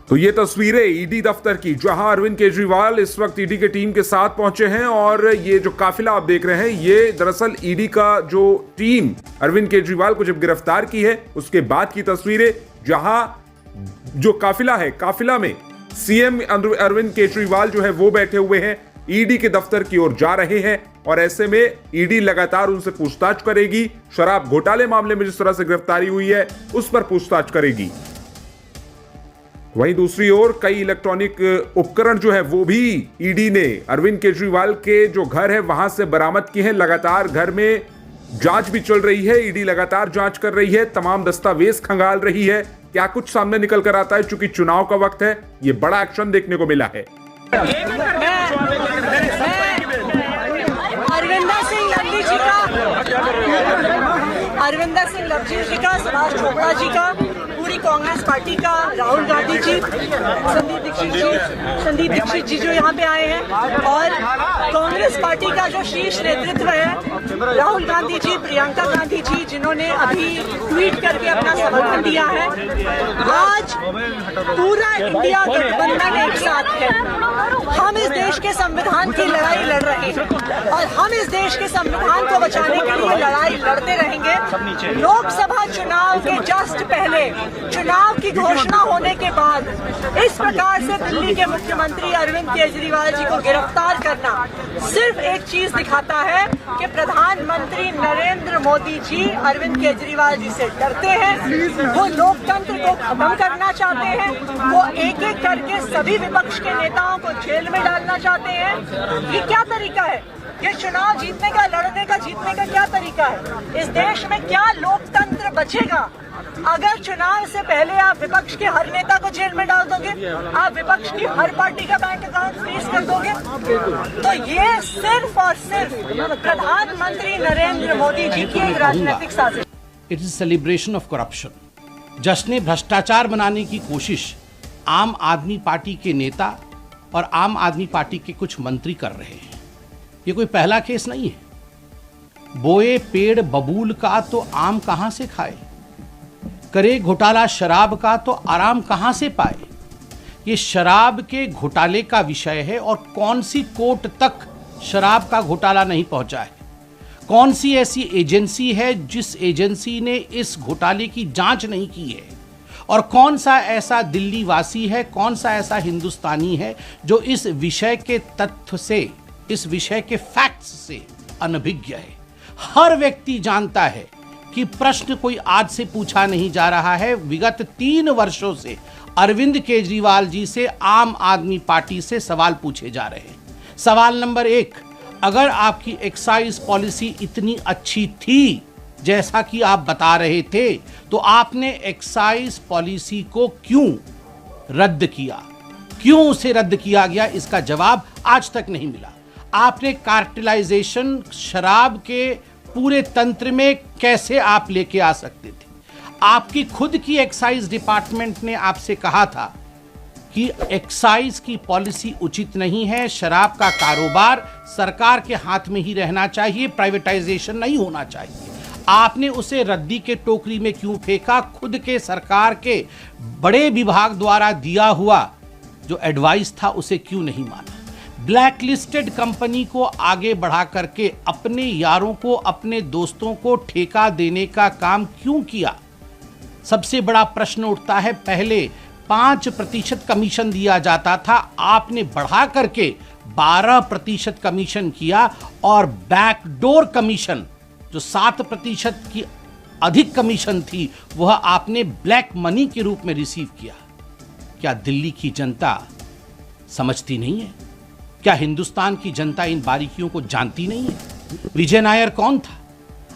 तो ये तस्वीरें ईडी दफ्तर की, जहां अरविंद केजरीवाल इस वक्त ईडी की टीम के साथ पहुंचे हैं। और ये जो काफिला आप देख रहे हैं, ये दरअसल ईडी का जो टीम अरविंद केजरीवाल को जब गिरफ्तार की है उसके बाद की तस्वीरें, जहां जो काफिला है, काफिला में सीएम अरविंद केजरीवाल जो है वो बैठे हुए हैं, ईडी के दफ्तर की ओर जा रहे हैं। और ऐसे में ईडी लगातार उनसे पूछताछ करेगी, शराब घोटाले मामले में जिस तरह से गिरफ्तारी हुई है उस पर पूछताछ करेगी। वहीं दूसरी ओर कई इलेक्ट्रॉनिक उपकरण जो है वो भी ईडी ने अरविंद केजरीवाल के जो घर है वहां से बरामद किए हैं। लगातार घर में जांच भी चल रही है, ईडी लगातार जांच कर रही है, तमाम दस्तावेज खंगाल रही है। क्या कुछ सामने निकल कर आता है, चूंकि चुनाव का वक्त है, ये बड़ा एक्शन देखने को मिला है। अरविंदर सिंह लवजी जी का, सुभाष चोपड़ा जी का, पूरी कांग्रेस पार्टी का, राहुल गांधी जी, संदीप दीक्षित जी जो यहाँ पे आए हैं, और कांग्रेस पार्टी का जो शीर्ष नेतृत्व है, राहुल गांधी जी, प्रियंका गांधी जी, जिन्होंने अभी ट्वीट करके अपना समर्थन दिया है। आज पूरा इंडिया गठबंधन एक साथ है। हम इस देश के संविधान की लड़ाई लड़ रहे हैं और हम इस देश के संविधान को बचाने के लिए लड़ाई लड़ते रहेंगे। लोकसभा चुनाव के जस्ट पहले, चुनाव की घोषणा होने के बाद इस प्रकार से दिल्ली के मुख्यमंत्री अरविंद केजरीवाल जी को गिरफ्तार करना सिर्फ एक चीज दिखाता है कि प्रधानमंत्री नरेंद्र मोदी जी अरविंद केजरीवाल जी से डरते हैं। वो लोकतंत्र को खत्म करना चाहते हैं। वो एक एक करके सभी विपक्ष के नेताओं को जेल में डालना चाहते हैं। ये क्या तरीका है? ये चुनाव जीतने का, लड़ने का, जीतने का क्या तरीका है? इस देश में क्या लोकतंत्र बचेगा अगर चुनाव से पहले आप विपक्ष के हर नेता को जेल में डाल दोगे, आप विपक्ष की हर पार्टी का बैंक अकाउंट फ्रीज कर दोगे? तो ये सिर्फ और सिर्फ प्रधानमंत्री नरेंद्र मोदी जी की एक राजनीतिक साजिश। It is celebration of corruption. जश्न भ्रष्टाचार बनाने की कोशिश आम आदमी पार्टी के नेता और आम आदमी पार्टी के कुछ मंत्री कर रहे हैं। ये कोई पहला केस नहीं है। बोए पेड़ बबूल का तो आम कहां से खाए, करे घोटाला शराब का तो आराम कहां से पाए। ये शराब के घोटाले का विषय है और कौन सी कोर्ट तक शराब का घोटाला नहीं पहुंचा है। कौन सी ऐसी एजेंसी है जिस एजेंसी ने इस घोटाले की जांच नहीं की है, और कौन सा ऐसा दिल्ली वासी है, कौन सा ऐसा हिंदुस्तानी है जो इस विषय के तथ्य से, इस विषय के फैक्ट्स से अनभिज्ञ है। हर व्यक्ति जानता है कि प्रश्न कोई आज से पूछा नहीं जा रहा है। विगत 3 वर्षों से अरविंद केजरीवाल जी से आम आदमी पार्टी से सवाल पूछे जा रहे हैं। सवाल नंबर 1, अगर आपकी एक्साइज पॉलिसी इतनी अच्छी थी जैसा कि आप बता रहे थे, तो आपने एक्साइज पॉलिसी को क्यों रद्द किया? क्यों उसे रद्द किया गया, इसका जवाब आज तक नहीं मिला। आपने कार्टेलाइजेशन शराब के पूरे तंत्र में कैसे आप लेके आ सकते थे? आपकी खुद की एक्साइज डिपार्टमेंट ने आपसे कहा था कि एक्साइज की पॉलिसी उचित नहीं है, शराब का कारोबार सरकार के हाथ में ही रहना चाहिए, प्राइवेटाइजेशन नहीं होना चाहिए। आपने उसे रद्दी के टोकरी में क्यों फेंका? खुद के सरकार के बड़े विभाग द्वारा दिया हुआ जो एडवाइस था उसे क्यों नहीं माना? ब्लैक लिस्टेड कंपनी को आगे बढ़ा करके अपने यारों को, अपने दोस्तों को ठेका देने का काम क्यों किया? सबसे बड़ा प्रश्न उठता है। पहले 5% कमीशन दिया जाता था, आपने बढ़ा करके 12% कमीशन किया, और बैकडोर कमीशन जो 7% की अधिक कमीशन थी वह आपने ब्लैक मनी के रूप में रिसीव किया। क्या दिल्ली की जनता समझती नहीं है? क्या हिंदुस्तान की जनता इन बारीकियों को जानती नहीं है? विजय नायर कौन था?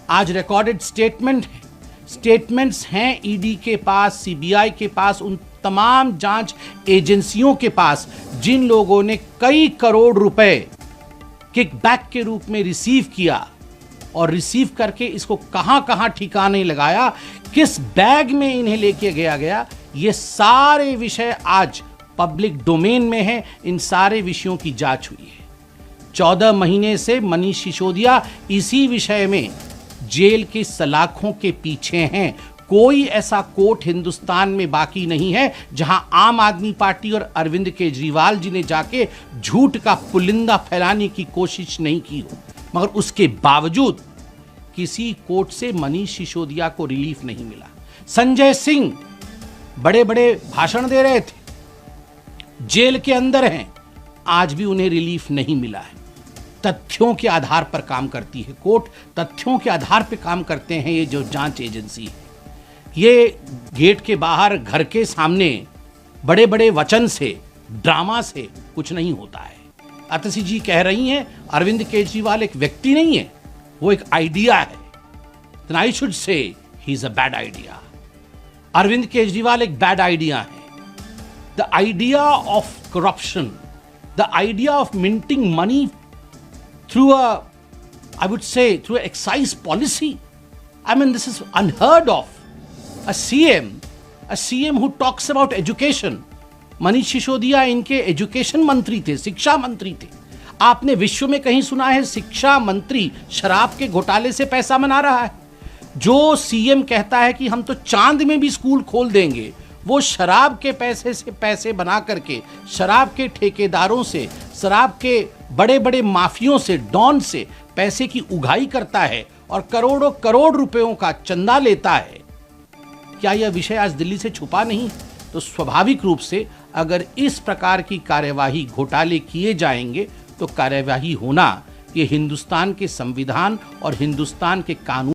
आज रिकॉर्डेड स्टेटमेंट है, स्टेटमेंट्स हैं ईडी के पास, सीबीआई के पास, उन तमाम जांच एजेंसियों के पास जिन लोगों ने कई करोड़ रुपए किकबैक के रूप में रिसीव किया, और रिसीव करके इसको कहां कहां ठिकाने लगाया, किस बैग में इन्हें लेके गया, ये सारे विषय आज पब्लिक डोमेन में है। इन सारे विषयों की जांच हुई है। 14 महीने से मनीष सिसोदिया इसी विषय में जेल की सलाखों के पीछे हैं। कोई ऐसा कोर्ट हिंदुस्तान में बाकी नहीं है जहां आम आदमी पार्टी और अरविंद केजरीवाल जी ने जाके झूठ का पुलिंदा फैलाने की कोशिश नहीं की हो, मगर उसके बावजूद किसी कोर्ट से मनीष सिसोदिया को रिलीफ नहीं मिला। संजय सिंह बड़े बड़े भाषण दे रहे थे, जेल के अंदर हैं, आज भी उन्हें रिलीफ नहीं मिला है। तथ्यों के आधार पर काम करती है कोर्ट, तथ्यों के आधार पर काम करते हैं ये जो जांच एजेंसी है। ये गेट के बाहर घर के सामने बड़े बड़े वचन से, ड्रामा से कुछ नहीं होता है। अतसी जी कह रही हैं अरविंद केजरीवाल एक व्यक्ति नहीं है, वो एक आइडिया है। Then I should say he is a bad idea. Arvind Kejriwal एक बैड आइडिया है। The idea of corruption, the idea of minting money through I would say through excise policy. I mean, this is unheard of. A CM who talks about education. Manish Sisodia इनके education मंत्री थे, शिक्षा मंत्री थे। आपने विश्व में कहीं सुना है शिक्षा मंत्री शराब के घोटाले से पैसा बना रहा है? जो सीएम कहता है कि हम तो चांद में भी स्कूल खोल देंगे, वो शराब के पैसे से पैसे बना करके शराब के ठेकेदारों से, शराब के बड़े बड़े माफियों से, डॉन से पैसे की उगाही करता है और करोड़ों करोड़ रुपयों का चंदा लेता है। क्या यह विषय आज दिल्ली से छुपा नहीं? तो स्वाभाविक रूप से अगर इस प्रकार की कार्यवाही, घोटाले किए जाएंगे तो कार्यवाही होना ये हिंदुस्तान के संविधान और हिंदुस्तान के कानून